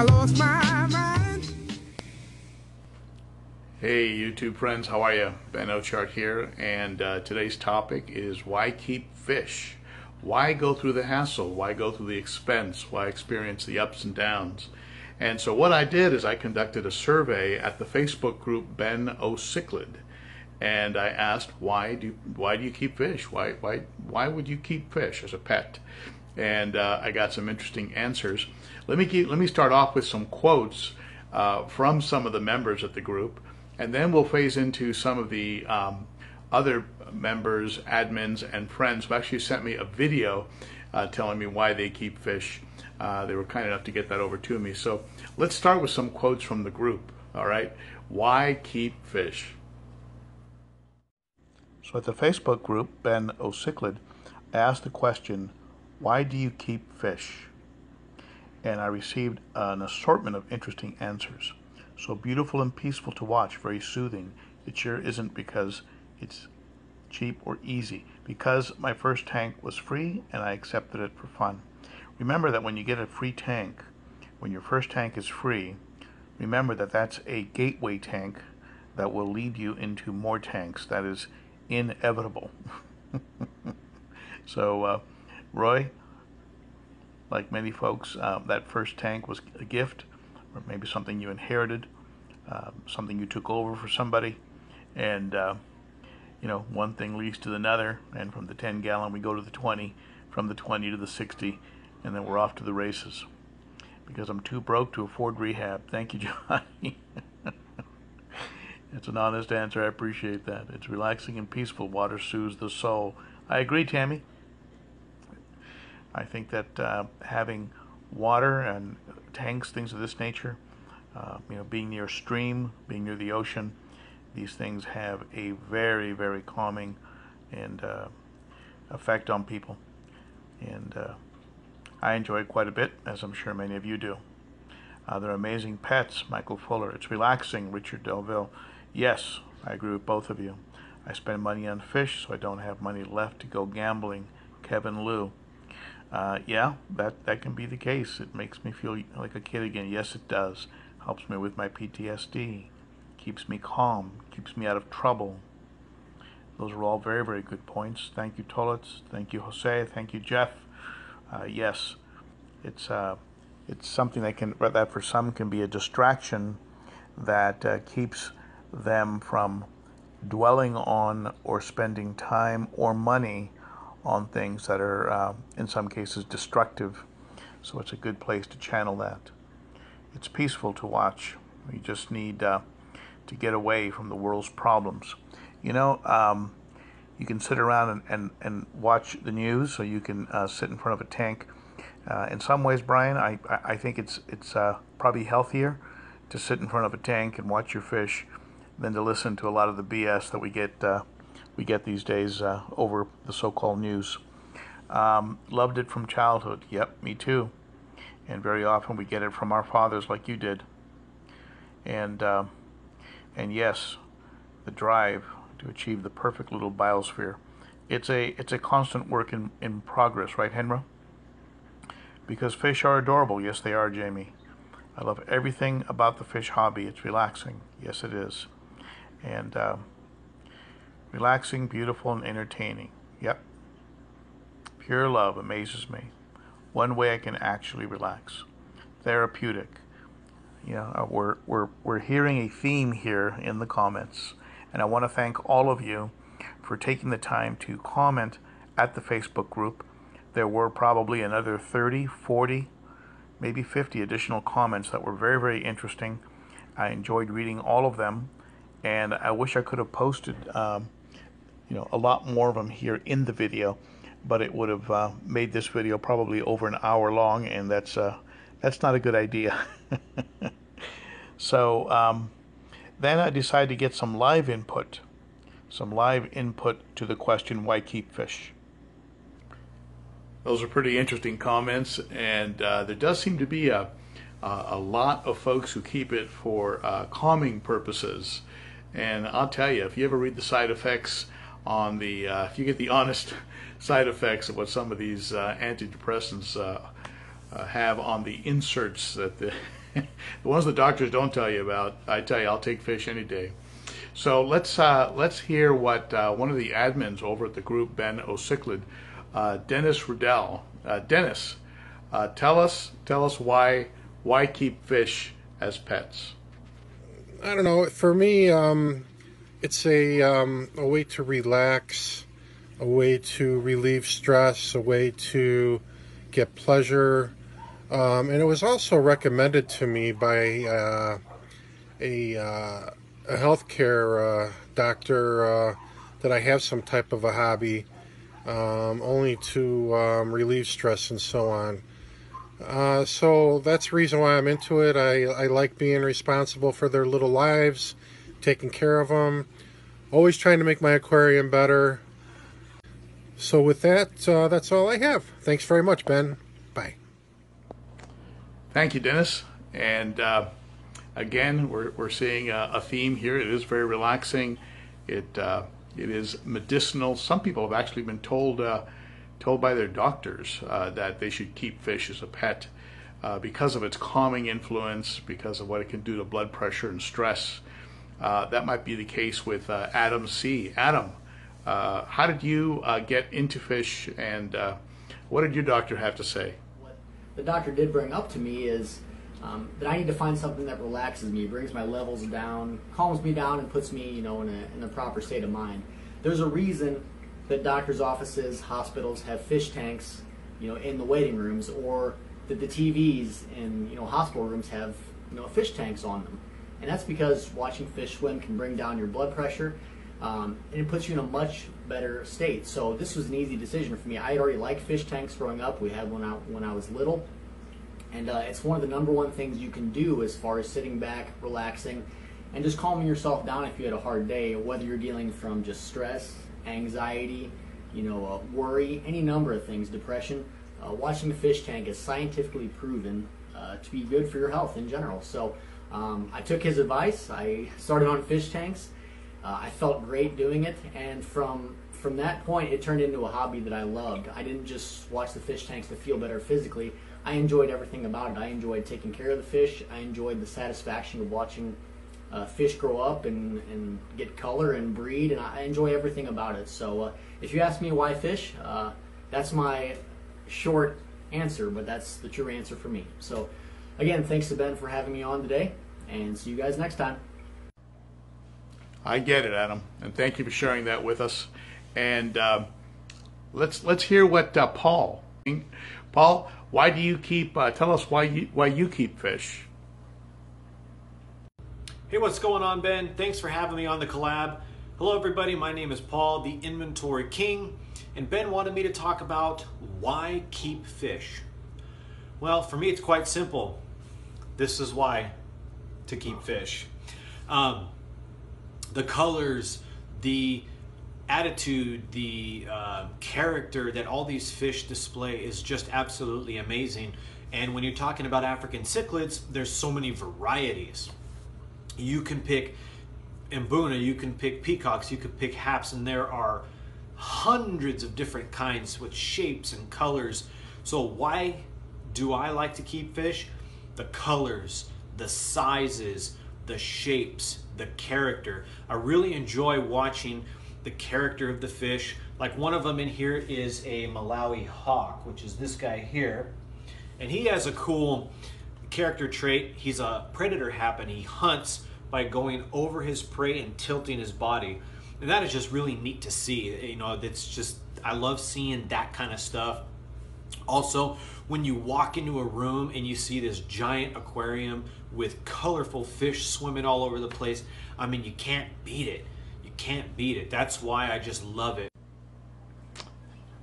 I lost my mind. Hey YouTube friends, how are you? Ben Ochart here, and today's topic is why keep fish? Why go through the hassle? Why go through the expense? Why experience the ups and downs? And so what I did is I conducted a survey at the Facebook group ben.o.cichlid, and I asked, why do you keep fish? Why would you keep fish as a pet? And I got some interesting answers. Let me start off with some quotes from some of the members of the group, and then we'll phase into some of the other members, admins, and friends who actually sent me a video telling me why they keep fish. They were kind enough to get that over to me. So let's start with some quotes from the group. All right, why keep fish? So at the Facebook group ben.o.cichlid, I asked the question, why do you keep fish? And I received an assortment of interesting answers. So beautiful and peaceful to watch, very soothing. It sure isn't because it's cheap or easy. Because my first tank was free and I accepted it for fun. Remember that when you get a free tank, when your first tank is free, remember that that's a gateway tank that will lead you into more tanks. That is inevitable. So Roy, like many folks, that first tank was a gift, or maybe something you inherited, something you took over for somebody, and you know, one thing leads to another, and from the 10-gallon we go to the 20, from the 20 to the 60, and then we're off to the races. Because I'm too broke to afford rehab. Thank you, Johnny. It's an honest answer. I appreciate that. It's relaxing and peaceful. Water soothes the soul. I agree, Tammy. I think that having water and tanks, things of this nature, you know, being near a stream, being near the ocean, these things have a very, very calming and effect on people. And I enjoy it quite a bit, as I'm sure many of you do. They're amazing pets, Michael Fuller. It's relaxing, Richard Delville. Yes, I agree with both of you. I spend money on fish, so I don't have money left to go gambling, Kevin Liu. Yeah, that can be the case. It makes me feel like a kid again. Yes, it does. Helps me with my PTSD. Keeps me calm. Keeps me out of trouble. Those are all very, very good points. Thank you, Tolitz. Thank you, Jose. Thank you, Jeff. Yes, it's something that for some can be a distraction that keeps them from dwelling on or spending time or money on things that are, in some cases, destructive. So it's a good place to channel that. It's peaceful to watch. You just need to get away from the world's problems. You know, you can sit around and watch the news, so you can sit in front of a tank. In some ways, Brian, I think it's probably healthier to sit in front of a tank and watch your fish than to listen to a lot of the BS that we get these days over the so-called news. Loved it from childhood. Yep, me too. And very often we get it from our fathers, like you did. And yes, the drive to achieve the perfect little biosphere. It's a constant work in progress, right, Henry? Because fish are adorable. Yes, they are, Jamie. I love everything about the fish hobby. It's relaxing. Yes, it is. And relaxing, beautiful, and entertaining. Yep. Pure love amazes me. One way I can actually relax. Therapeutic. You know, we're hearing a theme here in the comments, and I want to thank all of you for taking the time to comment at the Facebook group. There were probably another 30, 40, maybe 50 additional comments that were very, very interesting. I enjoyed reading all of them, and I wish I could have posted you know, a lot more of them here in the video, but it would have made this video probably over an hour long, and that's not a good idea. So then I decided to get some live input to the question, why keep fish? Those are pretty interesting comments, and there does seem to be a lot of folks who keep it for calming purposes. And I'll tell you, if you ever read the side effects on the, if you get the honest side effects of what some of these antidepressants have on the inserts that The ones the doctors don't tell you about, I tell you, I'll take fish any day. So let's hear what one of the admins over at the group ben.o.cichlid, Dennis Riddell. Dennis, tell us why keep fish as pets? I don't know. For me, it's a way to relax, a way to relieve stress, a way to get pleasure. And it was also recommended to me by a healthcare doctor that I have some type of a hobby, only to relieve stress and so on. So that's the reason why I'm into it. I like being responsible for their little lives, taking care of them, always trying to make my aquarium better. So with that, that's all I have. Thanks very much, Ben. Bye. Thank you, Dennis. And again, we're seeing a theme here. It is very relaxing. It is medicinal. Some people have actually been told by their doctors that they should keep fish as a pet because of its calming influence, because of what it can do to blood pressure and stress. That might be the case with Adam C. Adam, how did you get into fish, and what did your doctor have to say? What the doctor did bring up to me is that I need to find something that relaxes me, brings my levels down, calms me down, and puts me, in a proper state of mind. There's a reason that doctors' offices, hospitals have fish tanks, in the waiting rooms, or that the TVs in, hospital rooms have, fish tanks on them. And that's because watching fish swim can bring down your blood pressure, and it puts you in a much better state. So this was an easy decision for me. I had already liked fish tanks growing up. We had one out when I was little. And it's one of the #1 things you can do as far as sitting back, relaxing, and just calming yourself down if you had a hard day, whether you're dealing from just stress, anxiety, worry, any number of things, depression. Watching a fish tank is scientifically proven to be good for your health in general. So I took his advice. I started on fish tanks. I felt great doing it, and from that point, it turned into a hobby that I loved. I didn't just watch the fish tanks to feel better physically. I enjoyed everything about it. I enjoyed taking care of the fish. I enjoyed the satisfaction of watching fish grow up and get color and breed, and I enjoy everything about it. So if you ask me why fish, that's my short answer, but that's the true answer for me. So again, thanks to Ben for having me on today, and see you guys next time. I get it, Adam, and thank you for sharing that with us. And let's hear what Paul. Paul, why do you keep? Tell us why you keep fish. Hey, what's going on, Ben? Thanks for having me on the collab. Hello, everybody. My name is Paul, the Inventory King, and Ben wanted me to talk about why keep fish. Well, for me, it's quite simple. This is why to keep fish. The colors, the attitude, the character that all these fish display is just absolutely amazing. And when you're talking about African cichlids, there's so many varieties. You can pick mbuna, you can pick peacocks, you can pick haps, and there are hundreds of different kinds with shapes and colors. So why do I like to keep fish? The colors, the sizes, the shapes, the character. I really enjoy watching the character of the fish. Like one of them in here is a Malawi hawk, which is this guy here. And he has a cool character trait. He's a predator hap, and he hunts by going over his prey and tilting his body. And that is just really neat to see. That's just, I love seeing that kind of stuff. Also, when you walk into a room and you see this giant aquarium with colorful fish swimming all over the place, I mean, you can't beat it. You can't beat it. That's why I just love it.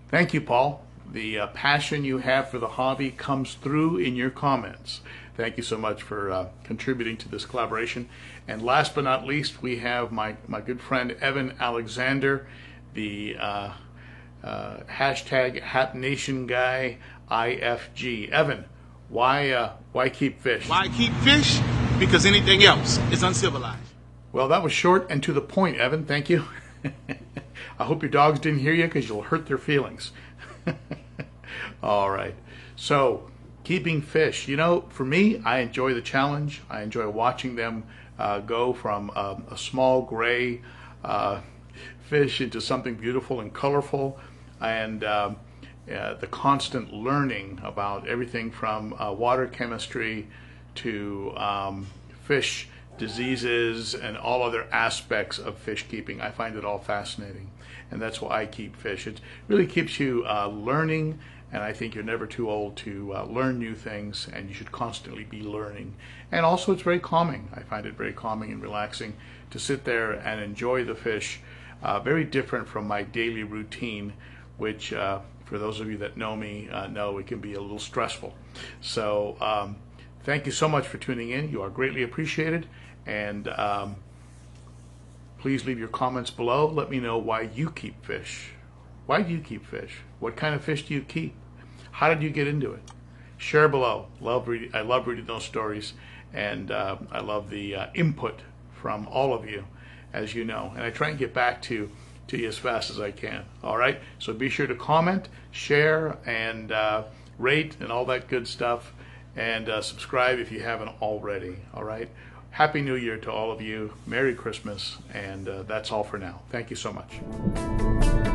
Thank you, Paul. The passion you have for the hobby comes through in your comments. Thank you so much for contributing to this collaboration. And last but not least, we have my good friend Eaven Alexander, the hashtag HAPNATION guy, IFG. Evan, why keep fish? Why keep fish? Because anything else is uncivilized. Well, that was short and to the point, Evan. Thank you. I hope your dogs didn't hear you, because you'll hurt their feelings. All right. So keeping fish. You know, for me, I enjoy the challenge. I enjoy watching them go from a small gray fish into something beautiful and colorful, and the constant learning about everything from water chemistry to fish diseases and all other aspects of fish keeping. I find it all fascinating, and that's why I keep fish. It really keeps you learning, and I think you're never too old to learn new things, and you should constantly be learning. And also, it's very calming. I find it very calming and relaxing to sit there and enjoy the fish. Very different from my daily routine, which for those of you that know me know it can be a little stressful. So thank you so much for tuning in. You are greatly appreciated, and please leave your comments below. Let me know why you keep fish. Why do you keep fish? What kind of fish do you keep? How did you get into it? Share below. I love reading those stories, and I love the input from all of you, as you know. And I try and get back to you as fast as I can. All right? So be sure to comment, share, and rate, and all that good stuff. And subscribe if you haven't already. All right? Happy New Year to all of you. Merry Christmas. And that's all for now. Thank you so much.